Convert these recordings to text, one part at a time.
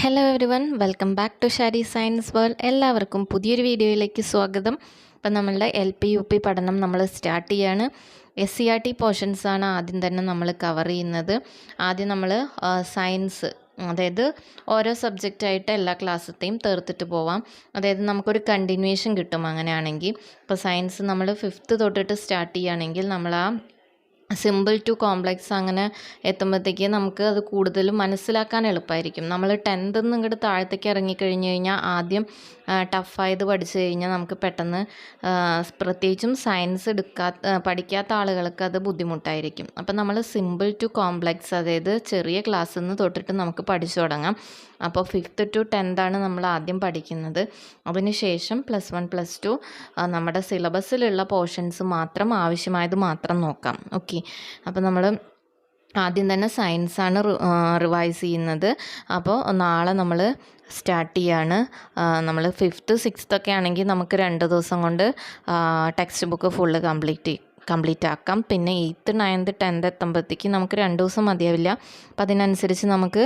Hello everyone, welcome back to Shari science world. എല്ലാവർക്കും പുതിയൊരു വീഡിയോയിലേക്ക് സ്വാഗതം. ഇപ്പം നമ്മളുടെ LP UP പഠനം നമ്മൾ സ്റ്റാർട്ട് ചെയ്യാണ്. SCERT പോർഷൻസാണ് ആദ്യം തന്നെ നമ്മൾ കവർ ചെയ്യുന്നത്. ആദ്യം നമ്മൾ സയൻസ്, അതായത് ഓരോ സബ്ജക്റ്റായിട്ട് എല്ലാ ക്ലാസ്സത്തെയും തീർത്തിട്ട് പോവാം. അതായത് നമുക്കൊരു കണ്ടിന്യൂവേഷൻ കിട്ടും അങ്ങനെയാണെങ്കിൽ. ഇപ്പോൾ സയൻസ് നമ്മൾ 5th തൊട്ടിട്ട് സ്റ്റാർട്ട് ചെയ്യുകയാണെങ്കിൽ നമ്മൾ ആ സിമ്പിൾ ടു കോംപ്ലക്സ് അങ്ങനെ എത്തുമ്പോഴത്തേക്ക് നമുക്ക് അത് കൂടുതലും മനസ്സിലാക്കാൻ എളുപ്പമായിരിക്കും. നമ്മൾ 10th നിന്ന് ഇങ്ങോട്ട് താഴത്തേക്ക് ഇറങ്ങിക്കഴിഞ്ഞ് കഴിഞ്ഞാൽ ആദ്യം ടഫായത് പഠിച്ചു കഴിഞ്ഞാൽ നമുക്ക് പെട്ടെന്ന് പ്രത്യേകിച്ചും സയൻസ് പഠിക്കാത്ത ആളുകൾക്ക് അത് ബുദ്ധിമുട്ടായിരിക്കും. അപ്പം നമ്മൾ സിമ്പിൾ ടു കോംപ്ലക്സ്, അതായത് ചെറിയ ക്ലാസ്സിൽ നിന്ന് തൊട്ടിട്ട് നമുക്ക് പഠിച്ചു തുടങ്ങാം. അപ്പോൾ 5th to 10th ആണ് നമ്മൾ ആദ്യം പഠിക്കുന്നത്. അതിനുശേഷം +1 +2 നമ്മുടെ സിലബസിലുള്ള പോർഷൻസ് മാത്രം, ആവശ്യമായത് മാത്രം നോക്കാം. ഓക്കെ, അപ്പോൾ നമ്മൾ ആദ്യം തന്നെ സയൻസാണ് റിവൈസ് ചെയ്യുന്നത്. അപ്പോൾ നാളെ നമ്മൾ സ്റ്റാർട്ട് ചെയ്യാണ്. നമ്മൾ 5th 6th ഒക്കെ ആണെങ്കിൽ നമുക്ക് 2 ദിവസം കൊണ്ട് ടെക്സ്റ്റ് ബുക്ക് ഫുള്ള് കംപ്ലീറ്റ് ആക്കാം. പിന്നെ 8th 9th 10th എത്തുമ്പോഴത്തേക്ക് നമുക്ക് 2 ദിവസം മതിയാവില്ല. അപ്പം അതിനനുസരിച്ച് നമുക്ക്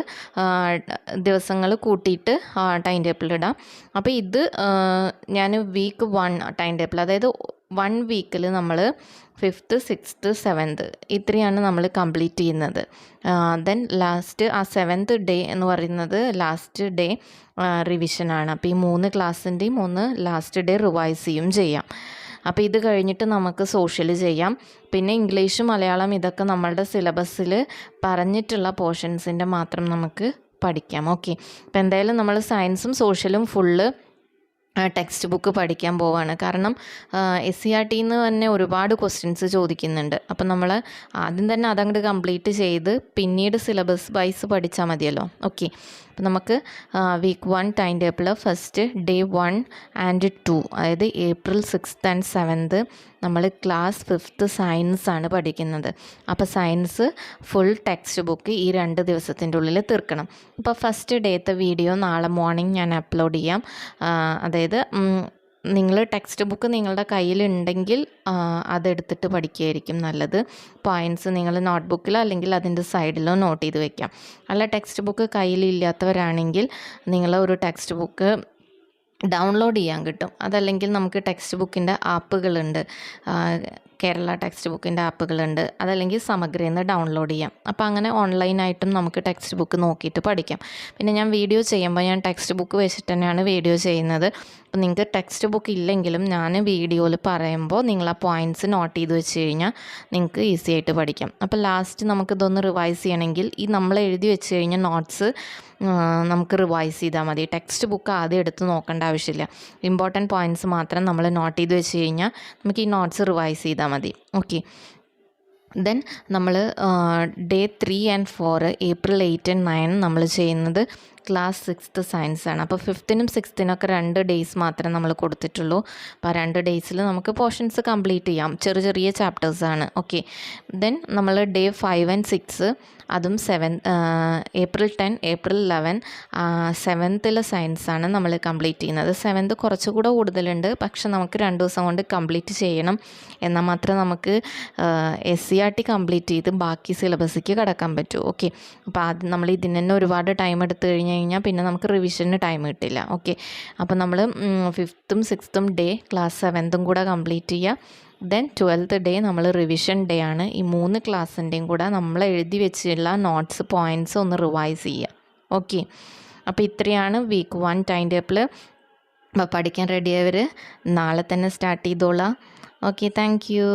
ദിവസങ്ങൾ കൂട്ടിയിട്ട് ടൈം ടേബിൾ ഇടാം. അപ്പോൾ ഇത് ഞാൻ വീക്ക് 1 ടൈം ടേബിൾ, അതായത് 1 വീക്കിൽ നമ്മൾ 5th 6th 7th ഇത്രയാണ് നമ്മൾ കംപ്ലീറ്റ് ചെയ്യുന്നത്. ദെൻ ലാസ്റ്റ് ആ 7th ഡേ എന്ന് പറയുന്നത് ലാസ്റ്റ് ഡേ റിവിഷനാണ്. അപ്പോൾ ഈ 3 ക്ലാസ്സിൻ്റെയും 3 ലാസ്റ്റ് ഡേ റിവൈസ് ചെയ്യാം. അപ്പോൾ ഇത് കഴിഞ്ഞിട്ട് നമുക്ക് സോഷ്യൽ ചെയ്യാം. പിന്നെ ഇംഗ്ലീഷ്, മലയാളം ഇതൊക്കെ നമ്മളുടെ സിലബസിൽ പറഞ്ഞിട്ടുള്ള പോർഷൻസിൻ്റെ മാത്രം നമുക്ക് പഠിക്കാം. ഓക്കെ, അപ്പോൾ എന്തായാലും നമ്മൾ സയൻസും സോഷ്യലും ഫുള്ള് ടെക്സ്റ്റ് ബുക്ക് പഠിക്കാൻ പോവാണ്. കാരണം SCERTന്ന് തന്നെ ഒരുപാട് ക്വസ്റ്റ്യൻസ് ചോദിക്കുന്നുണ്ട്. അപ്പം നമ്മൾ ആദ്യം തന്നെ അതങ്ങോട്ട് കംപ്ലീറ്റ് ചെയ്ത് പിന്നീട് സിലബസ് വൈസ് പഠിച്ചാൽ മതിയല്ലോ. ഓക്കെ, അപ്പം നമുക്ക് week 1 time table first day 1 and 2, അതായത് April 6th and 7th നമ്മൾ ക്ലാസ് 5th സയൻസ് ആണ് പഠിക്കുന്നത്. അപ്പോൾ സയൻസ് ഫുൾ ടെക്സ്റ്റ് ബുക്ക് ഈ 2 ദിവസത്തിൻ്റെ ഉള്ളിൽ തീർക്കണം. അപ്പോൾ ഫസ്റ്റ് ഡേത്തെ വീഡിയോ നാളെ മോർണിംഗ് ഞാൻ അപ്ലോഡ് ചെയ്യാം. അതായത് നിങ്ങൾ ടെക്സ്റ്റ് ബുക്ക് നിങ്ങളുടെ കയ്യിലുണ്ടെങ്കിൽ അതെടുത്തിട്ട് പഠിക്കുകയായിരിക്കും നല്ലത്. പോയിൻറ്റ്സ് നിങ്ങൾ നോട്ട്ബുക്കിലോ അല്ലെങ്കിൽ അതിൻ്റെ സൈഡിലോ നോട്ട് ചെയ്ത് വെക്കാം. അല്ല, ടെക്സ്റ്റ് ബുക്ക് കയ്യിലില്ലാത്തവരാണെങ്കിൽ നിങ്ങൾ ഒരു ടെക്സ്റ്റ് ബുക്ക് ഡൗൺലോഡ് ചെയ്യാൻ കിട്ടും. അതല്ലെങ്കിൽ നമുക്ക് ടെക്സ്റ്റ് ബുക്കിൻ്റെ ആപ്പുകളുണ്ട്, കേരള ടെക്സ്റ്റ് ബുക്കിൻ്റെ ആപ്പുകളുണ്ട്. അതല്ലെങ്കിൽ സമഗ്രയിൽ നിന്ന് ഡൗൺലോഡ് ചെയ്യാം. അപ്പോൾ അങ്ങനെ ഓൺലൈനായിട്ടും നമുക്ക് ടെക്സ്റ്റ് ബുക്ക് നോക്കിയിട്ട് പഠിക്കാം. പിന്നെ ഞാൻ വീഡിയോ ചെയ്യുമ്പോൾ ഞാൻ ടെക്സ്റ്റ് ബുക്ക് വെച്ചിട്ട് തന്നെയാണ് വീഡിയോ ചെയ്യുന്നത്. അപ്പോൾ നിങ്ങൾക്ക് ടെക്സ്റ്റ് ബുക്ക് ഇല്ലെങ്കിലും ഞാൻ വീഡിയോയിൽ പറയുമ്പോൾ നിങ്ങൾ ആ പോയിൻറ്റ്സ് നോട്ട് ചെയ്ത് വെച്ച് കഴിഞ്ഞാൽ നിങ്ങൾക്ക് ഈസി ആയിട്ട് പഠിക്കാം. അപ്പോൾ ലാസ്റ്റ് നമുക്കിതൊന്ന് റിവൈസ് ചെയ്യണമെങ്കിൽ ഈ നമ്മൾ എഴുതി വെച്ച് കഴിഞ്ഞാൽ നോട്ട്സ് നമുക്ക് റിവൈസ് ചെയ്താൽ മതി. ടെക്സ്റ്റ് ബുക്ക് ആദ്യം എടുത്ത് നോക്കേണ്ട ആവശ്യമില്ല. ഇമ്പോർട്ടൻറ്റ് പോയിൻറ്റ്സ് മാത്രം നമ്മൾ നോട്ട് ചെയ്ത് വെച്ച് കഴിഞ്ഞാൽ നമുക്ക് ഈ നോട്ട്സ് റിവൈസ് ചെയ്താൽ മതി. ഓക്കെ, ദെൻ നമ്മൾ ഡേ 3 and 4 April 8 and 9 നമ്മൾ ചെയ്യുന്നത് ക്ലാസ് 6th സയൻസാണ്. അപ്പോൾ 5th നും 6th നൊക്കെ 2 ഡേയ്സ് മാത്രമേ നമ്മൾ കൊടുത്തിട്ടുള്ളൂ. അപ്പോൾ 2 ഡേയ്സിൽ നമുക്ക് പോർഷൻസ് കംപ്ലീറ്റ് ചെയ്യാം. ചെറിയ ചാപ്റ്റേഴ്സാണ്. ഓക്കെ, ദെൻ നമ്മൾ ഡേ 5 and 6 അതും April 10 April 11 7th സയൻസാണ് നമ്മൾ കംപ്ലീറ്റ് ചെയ്യുന്നത്. 7th കുറച്ചുകൂടെ കൂടുതലുണ്ട്, പക്ഷെ നമുക്ക് 2 ദിവസം കൊണ്ട് കംപ്ലീറ്റ് ചെയ്യണം. എന്നാൽ മാത്രമേ നമുക്ക് SCERT കംപ്ലീറ്റ് ചെയ്ത് ബാക്കി സിലബസിലേക്ക് കടക്കാൻ പറ്റൂ. ഓക്കെ, അപ്പോൾ ആദ്യം നമ്മൾ ഇതിന് തന്നെ ഒരുപാട് ടൈം എടുത്ത് കഴിഞ്ഞാൽ പിന്നെ നമുക്ക് റിവിഷന് ടൈം കിട്ടില്ല. ഓക്കെ, അപ്പോൾ നമ്മൾ 5th 6th day class 7th കൂടെ കംപ്ലീറ്റ് ചെയ്യുക. ദെൻ 12th ഡേ നമ്മൾ റിവിഷൻ ഡേ ആണ്. ഈ 3 ക്ലാസ്സിൻ്റെയും കൂടെ നമ്മൾ എഴുതി വെച്ചിട്ടുള്ള നോട്ട്സ് പോയിൻറ്റ്സ് ഒന്ന് റിവൈസ് ചെയ്യുക. ഓക്കെ, അപ്പോൾ ഇത്രയാണ് വീക്ക് 1 ടൈം ടേബിൾ. അപ്പോൾ പഠിക്കാൻ റെഡിയായവർ നാളെ തന്നെ സ്റ്റാർട്ട് ചെയ്തോളാം. Okay, thank you.